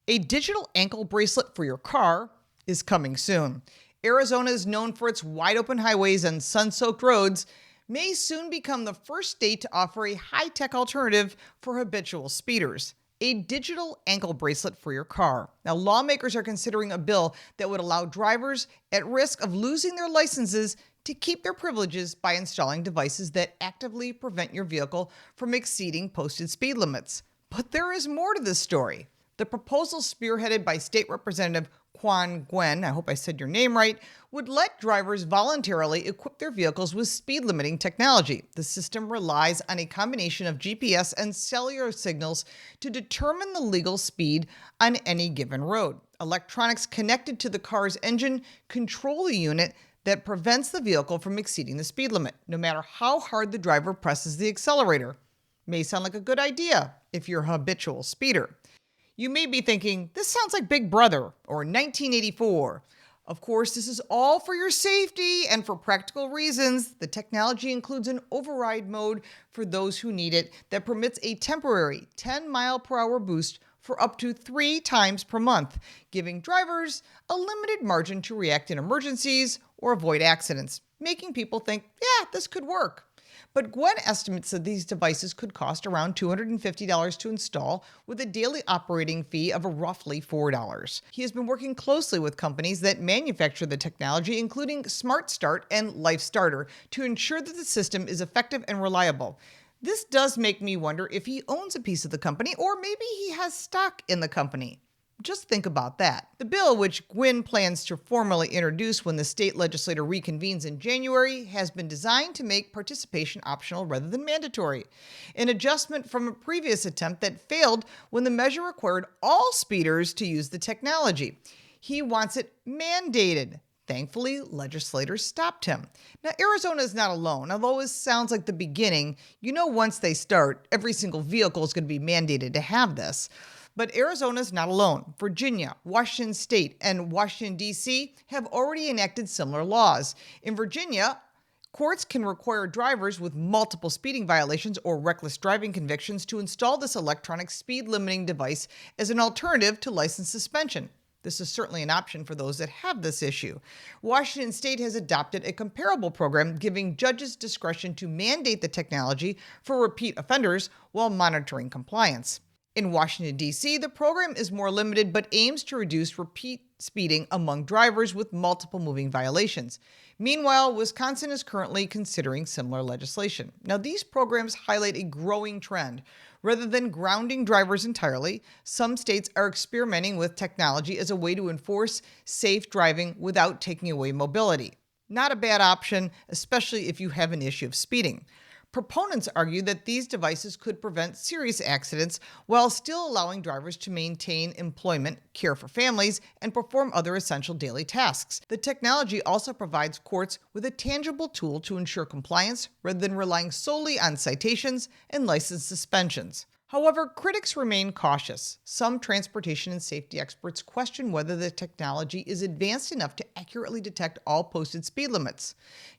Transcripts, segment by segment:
A digital ankle bracelet for your car is coming soon. Arizona is known for its wide-open highways and sun-soaked roads, may soon become the first state to offer a high-tech alternative for habitual speeders. A digital ankle bracelet for your car. Now, lawmakers are considering a bill that would allow drivers at risk of losing their licenses to keep their privileges by installing devices that actively prevent your vehicle from exceeding posted speed limits. But there is more to this story. The proposal, spearheaded by State Representative Quang Nguyen, I hope I said your name right, would let drivers voluntarily equip their vehicles with speed-limiting technology. The system relies on a combination of GPS and cellular signals to determine the legal speed on any given road. Electronics connected to the car's engine control the unit that prevents the vehicle from exceeding the speed limit, no matter how hard the driver presses the accelerator. May sound like a good idea if you're a habitual speeder. You may be thinking, this sounds like Big Brother or 1984. Of course, this is all for your safety and for practical reasons. The technology includes an override mode for those who need it that permits a temporary 10-mile-per-hour boost for up to 3 times per month, giving drivers a limited margin to react in emergencies or avoid accidents, making people think, yeah, this could work. But Gwen estimates that these devices could cost around $250 to install, with a daily operating fee of roughly $4. He has been working closely with companies that manufacture the technology, including Smart Start and Life Starter, to ensure that the system is effective and reliable. This does make me wonder if he owns a piece of the company, or maybe he has stock in the company. Just think about that. The bill, which Nguyen plans to formally introduce when the state legislature reconvenes in January, has been designed to make participation optional rather than mandatory, an adjustment from a previous attempt that failed when the measure required all speeders to use the technology. He wants it mandated. Thankfully, legislators stopped him. Now, Arizona is not alone. Although it sounds like the beginning, once they start, every single vehicle is going to be mandated to have this. But Arizona is not alone. Virginia, Washington State, and Washington, D.C. have already enacted similar laws. In Virginia, courts can require drivers with multiple speeding violations or reckless driving convictions to install this electronic speed limiting device as an alternative to license suspension. This is certainly an option for those that have this issue. Washington State has adopted a comparable program, giving judges discretion to mandate the technology for repeat offenders while monitoring compliance. In Washington, D.C., the program is more limited but aims to reduce repeat speeding among drivers with multiple moving violations. Meanwhile, Wisconsin is currently considering similar legislation. Now, these programs highlight a growing trend. Rather than grounding drivers entirely, some states are experimenting with technology as a way to enforce safe driving without taking away mobility. Not a bad option, especially if you have an issue of speeding. Proponents argue that these devices could prevent serious accidents while still allowing drivers to maintain employment, care for families, and perform other essential daily tasks. The technology also provides courts with a tangible tool to ensure compliance rather than relying solely on citations and license suspensions. However, critics remain cautious. Some transportation and safety experts question whether the technology is advanced enough to accurately detect all posted speed limits.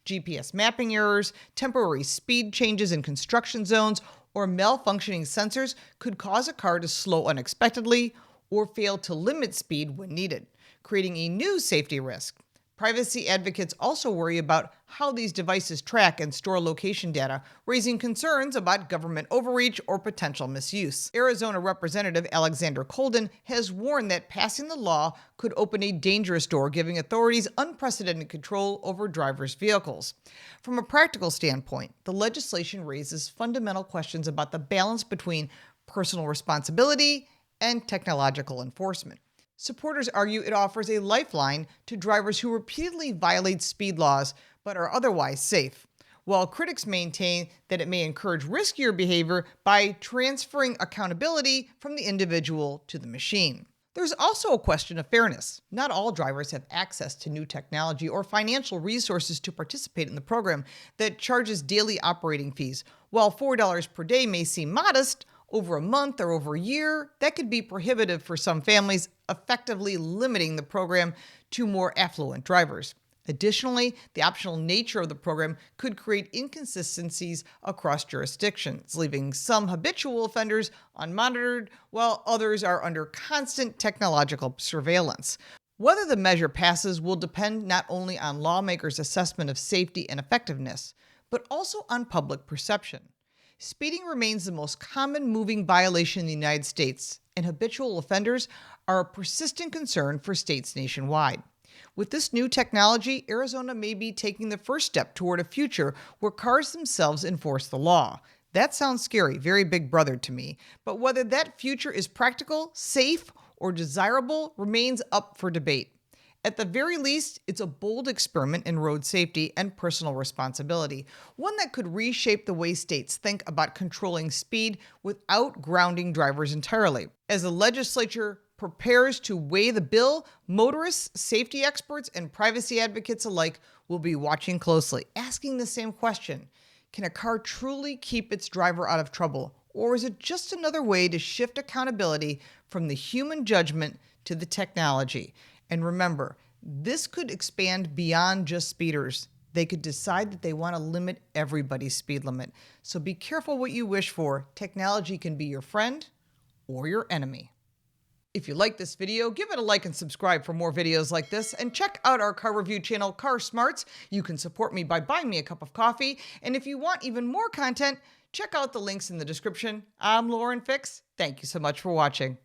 GPS mapping errors, temporary speed changes in construction zones, or malfunctioning sensors could cause a car to slow unexpectedly or fail to limit speed when needed, creating a new safety risk. Privacy advocates also worry about how these devices track and store location data, raising concerns about government overreach or potential misuse. Arizona Representative Alexander Colden has warned that passing the law could open a dangerous door, giving authorities unprecedented control over drivers' vehicles. From a practical standpoint, the legislation raises fundamental questions about the balance between personal responsibility and technological enforcement. Supporters argue it offers a lifeline to drivers who repeatedly violate speed laws but are otherwise safe, while critics maintain that it may encourage riskier behavior by transferring accountability from the individual to the machine. There's also a question of fairness. Not all drivers have access to new technology or financial resources to participate in the program that charges daily operating fees. While $4 per day may seem modest, over a month or over a year, that could be prohibitive for some families, effectively limiting the program to more affluent drivers. Additionally, the optional nature of the program could create inconsistencies across jurisdictions, leaving some habitual offenders unmonitored while others are under constant technological surveillance. Whether the measure passes will depend not only on lawmakers' assessment of safety and effectiveness, but also on public perception. Speeding remains the most common moving violation in the United States, and habitual offenders are a persistent concern for states nationwide. With this new technology, Arizona may be taking the first step toward a future where cars themselves enforce the law. That sounds scary, very Big Brother to me, but whether that future is practical, safe, or desirable remains up for debate. At the very least, it's a bold experiment in road safety and personal responsibility, one that could reshape the way states think about controlling speed without grounding drivers entirely. As the legislature prepares to weigh the bill, motorists, safety experts, and privacy advocates alike will be watching closely, asking the same question: can a car truly keep its driver out of trouble, or is it just another way to shift accountability from the human judgment to the technology? And remember, this could expand beyond just speeders. They could decide that they want to limit everybody's speed limit. So be careful what you wish for. Technology can be your friend or your enemy. If you like this video, give it a like and subscribe for more videos like this, and check out our car review channel, Car Smarts. You can support me by buying me a cup of coffee, and if you want even more content, check out the links in the description. I'm Lauren Fix. Thank you so much for watching.